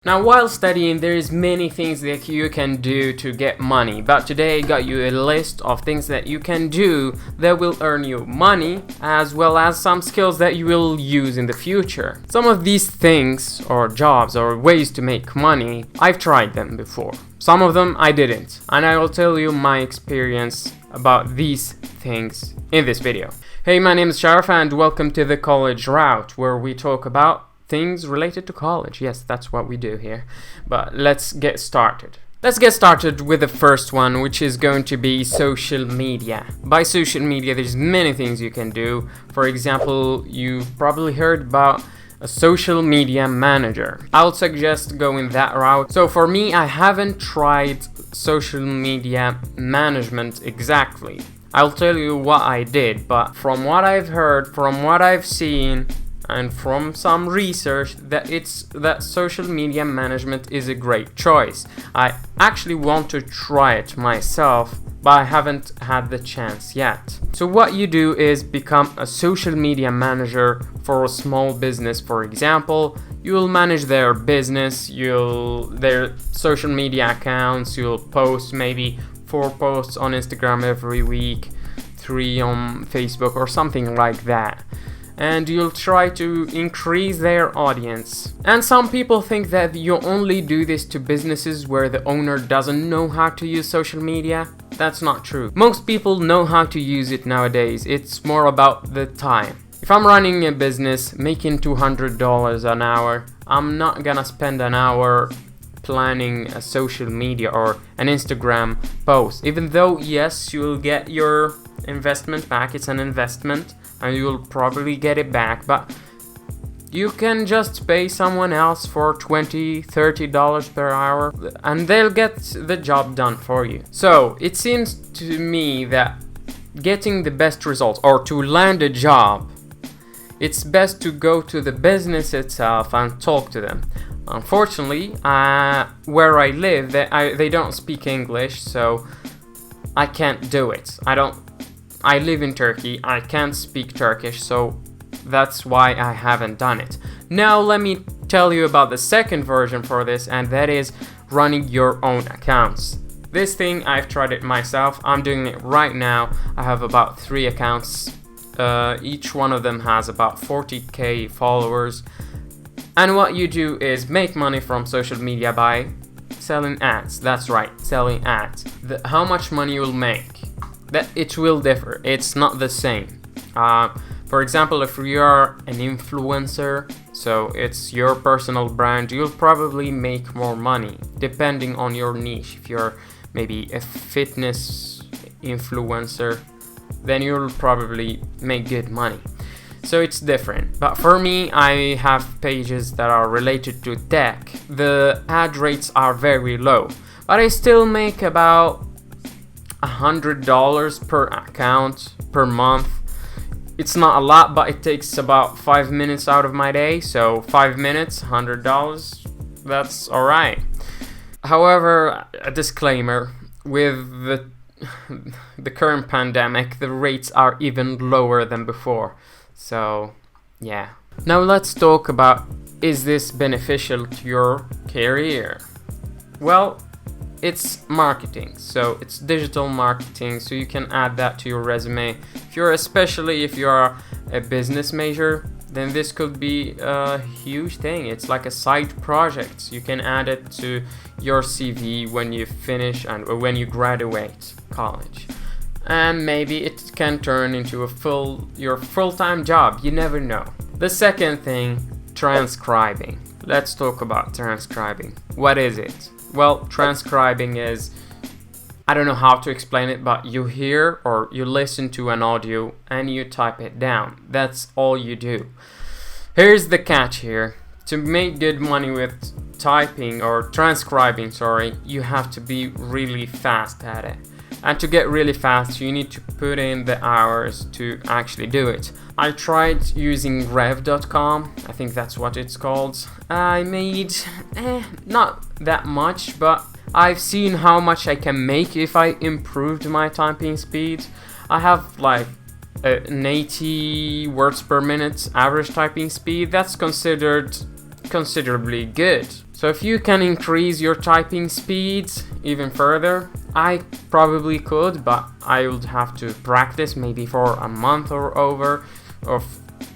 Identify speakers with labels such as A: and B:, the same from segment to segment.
A: Now, while studying, there is many things that you can do to get money, but today I got you a list of things that you can do that will earn you money, as well as some skills that you will use in the future. Some of these things, or jobs, or ways to make money, I've tried them before. Some of them I didn't, and I will tell you my experience about these things in this video. Hey, my name is Sharaf and welcome to the College Route, where we talk about things related to college. Yes, that's what we do here. But let's get started. Let's get started with the first one, which is going to be social media. By social media, there's many things you can do. For example, you've probably heard about a social media manager. I would suggest going that route. So for me, I haven't tried social media management exactly. I'll tell you what I did, but from what I've heard, from what I've seen, and from some research, that social media management is a great choice. I actually want to try it myself, but I haven't had the chance yet. So what you do is become a social media manager for a small business. For example, you will manage their business, their social media accounts, you'll post maybe 4 posts on Instagram every week, 3 on Facebook or something like that. And you'll try to increase their audience. And some people think that you only do this to businesses where the owner doesn't know how to use social media. That's not true. Most people know how to use it nowadays. It's more about the time. If I'm running a business making $200 an hour, I'm not gonna spend an hour planning a social media or an Instagram post. Even though, yes, you'll get your investment back. It's an investment and you'll probably get it back, but you can just pay someone else for $20-30 per hour and they'll get the job done for you. So it seems to me that getting the best results or to land a job, it's best to go to the business itself and talk to them. Unfortunately, where I live, they don't speak English, so I can't do it. I live in Turkey, I can't speak Turkish, so that's why I haven't done it. Now let me tell you about the second version for this, and that is running your own accounts. This thing, I've tried it myself. I'm doing it right now. I have about 3 accounts. Each one of them has about 40k followers. And what you do is make money from social media by selling ads. That's right, selling ads. How much money you'll make, that it will differ. It's not the same. For example, if you're an influencer, so it's your personal brand, you'll probably make more money depending on your niche. If you're maybe a fitness influencer, then you'll probably make good money. So it's different. But for me, I have pages that are related to tech. The ad rates are very low, but I still make about $100 per account per month. It's not a lot, but it takes about 5 minutes out of my day. So 5 minutes, $100, that's alright. However, a disclaimer, with the current pandemic, the rates are even lower than before. So, yeah. Now let's talk about, is this beneficial to your career? Well, it's marketing, so it's digital marketing, so you can add that to your resume. Especially if you're a business major, then this could be a huge thing. It's like a side project. You can add it to your CV when you finish and when you graduate college. And maybe it can turn into your full-time job. You never know. The second thing, transcribing. Let's talk about transcribing. What is it? Well, transcribing is, I don't know how to explain it, but you hear or you listen to an audio and you type it down. That's all you do. Here's the catch here. To make good money with typing or transcribing, you have to be really fast at it. And to get really fast, you need to put in the hours to actually do it. I tried using rev.com, I think that's what it's called. I made not that much, but I've seen how much I can make if I improved my typing speed. I have like an 80 words per minute average typing speed. That's considered considerably good. So if you can increase your typing speeds even further, I probably could, but I would have to practice maybe for a month or over of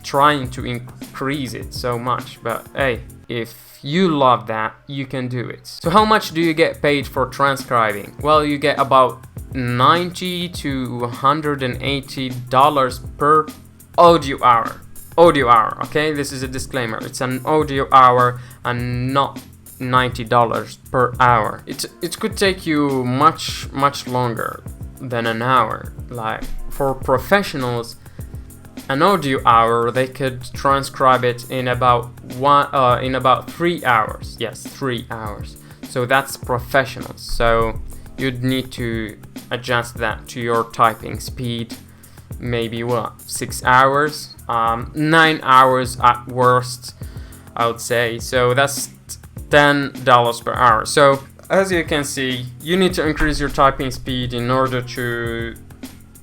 A: trying to increase it so much. But hey, if you love that, you can do it. So how much do you get paid for transcribing? Well, you get about $90 to $180 per audio hour. Audio hour, okay? This is a disclaimer. It's an audio hour and not $90 per hour. It could take you much longer than an hour. Like for professionals, an audio hour, they could transcribe it in about 3 hours. Yes, 3 hours. So that's professionals. So you'd need to adjust that to your typing speed. Maybe 6 hours, 9 hours at worst, I would say. So that's $10 per hour. So as you can see, you need to increase your typing speed in order to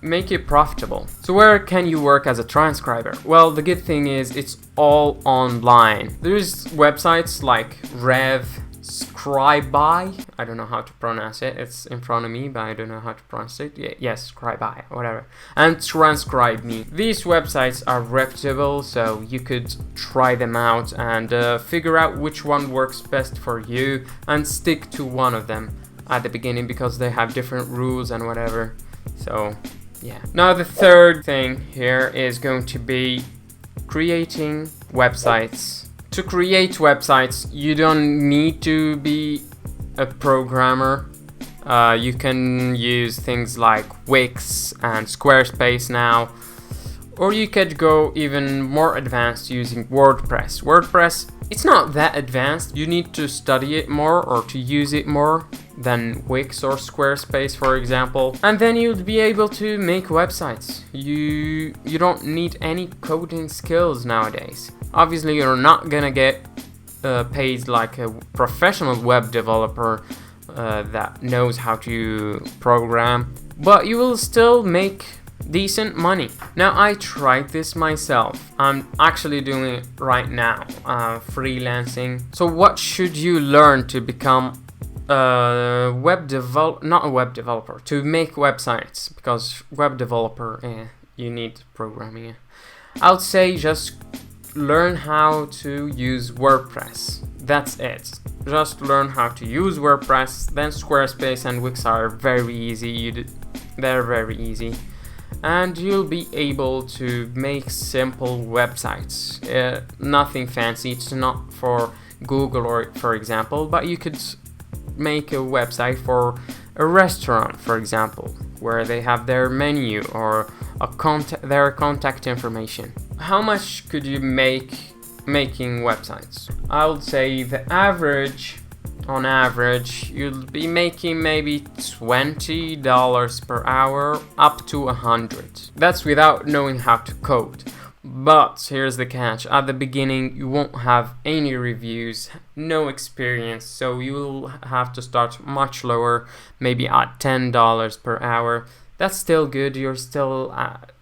A: make it profitable. So where can you work as a transcriber? Well, the good thing is it's all online. There's websites like Transcribing. I don't know how to pronounce it. It's in front of me, but I don't know how to pronounce it. Yes, Transcribing, whatever. And Transcribe Me. These websites are reputable, so you could try them out and figure out which one works best for you and stick to one of them at the beginning because they have different rules and whatever. So yeah. Now the third thing here is going to be creating websites. To create websites, you don't need to be a programmer. You can use things like Wix and Squarespace now, or you could go even more advanced using WordPress. WordPress, it's not that advanced. You need to study it more or to use it more than Wix or Squarespace, for example, and then you'll be able to make websites. You don't need any coding skills nowadays. Obviously, you're not gonna get paid like a professional web developer that knows how to program, but you will still make decent money. Now, I tried this myself. I'm actually doing it right now, freelancing. So what should you learn to become not a web developer, to make websites? Because web developer, you need programming. I would say just learn how to use WordPress. That's it. Just learn how to use WordPress. Then Squarespace and Wix are very easy. They're very easy, and you'll be able to make simple websites. Nothing fancy. It's not for Google or for example, but you could make a website for a restaurant, for example, where they have their menu or their contact information. How much could you make making websites? I would say on average, you'll be making maybe $20 per hour up to $100. That's without knowing how to code. But here's the catch. At the beginning, you won't have any reviews, no experience, so you will have to start much lower, maybe at $10 per hour. That's still good. You're still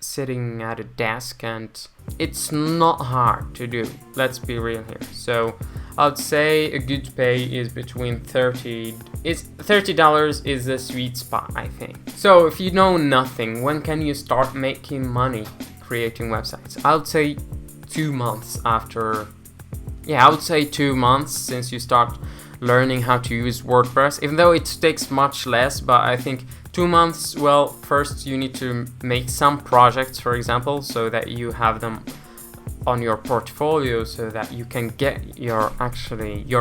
A: sitting at a desk, and it's not hard to do. Let's be real here. So I'd say a good pay is between $30 is the sweet spot, I think. So if you know nothing, when can you start making money creating websites? I would say 2 months after. Yeah, I would say 2 months since you start learning how to use WordPress, even though it takes much less, but I think 2 months, well, first you need to make some projects, for example, so that you have them on your portfolio so that you can get your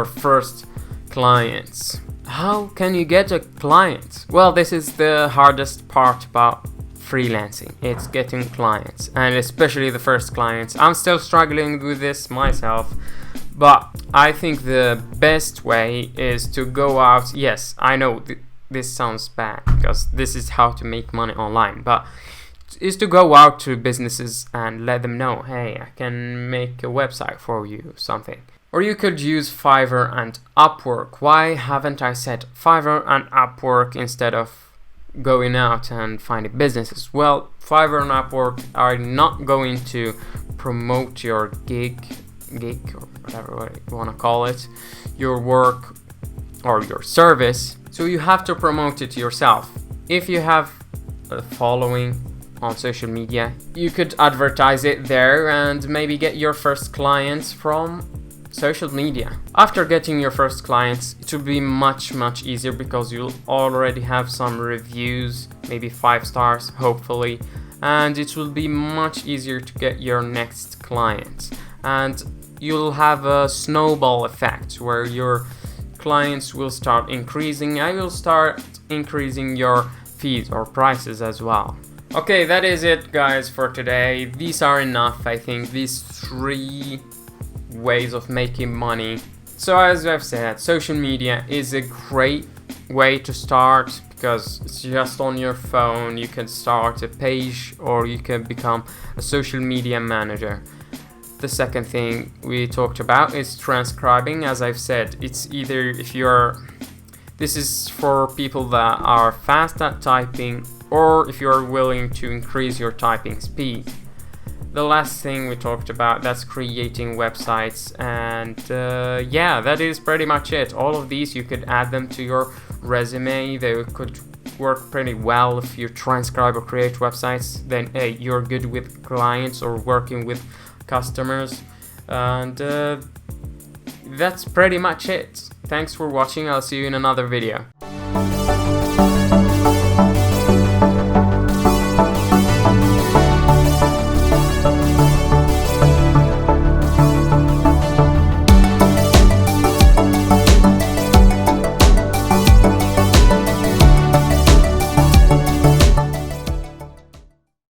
A: first clients. How can you get a client? Well, this is the hardest part about freelancing. It's getting clients, and especially the first clients. I'm still struggling with this myself, but I think the best way is to go out. Yes, I know this sounds bad because this is how to make money online, but is to go out to businesses and let them know, hey, I can make a website for you, something. Or you could use Fiverr and Upwork. Why haven't I said Fiverr and Upwork instead of going out and finding businesses? Well, Fiverr and Upwork are not going to promote your gig gig or whatever you want to call it, your work or your service. So you have to promote it yourself. If you have a following on social media, you could advertise it there and maybe get your first clients from social media. After getting your first clients, it will be much easier because you'll already have some reviews, maybe 5 stars hopefully, and it will be much easier to get your next clients. And you'll have a snowball effect where your clients will start increasing and you'll start increasing your fees or prices as well. Okay, that is it guys for today. These are enough, I think, these 3 ways of making money. So as I've said, social media is a great way to start because it's just on your phone. You can start a page or you can become a social media manager. The second thing we talked about is transcribing. As I've said, it's either this is for people that are fast at typing or if you're willing to increase your typing speed. The last thing we talked about, that's creating websites, and yeah, that is pretty much it. All of these you could add them to your resume. They could work pretty well if you transcribe or create websites. Then hey, you're good with clients or working with customers, and that's pretty much it. Thanks for watching. I'll see you in another video.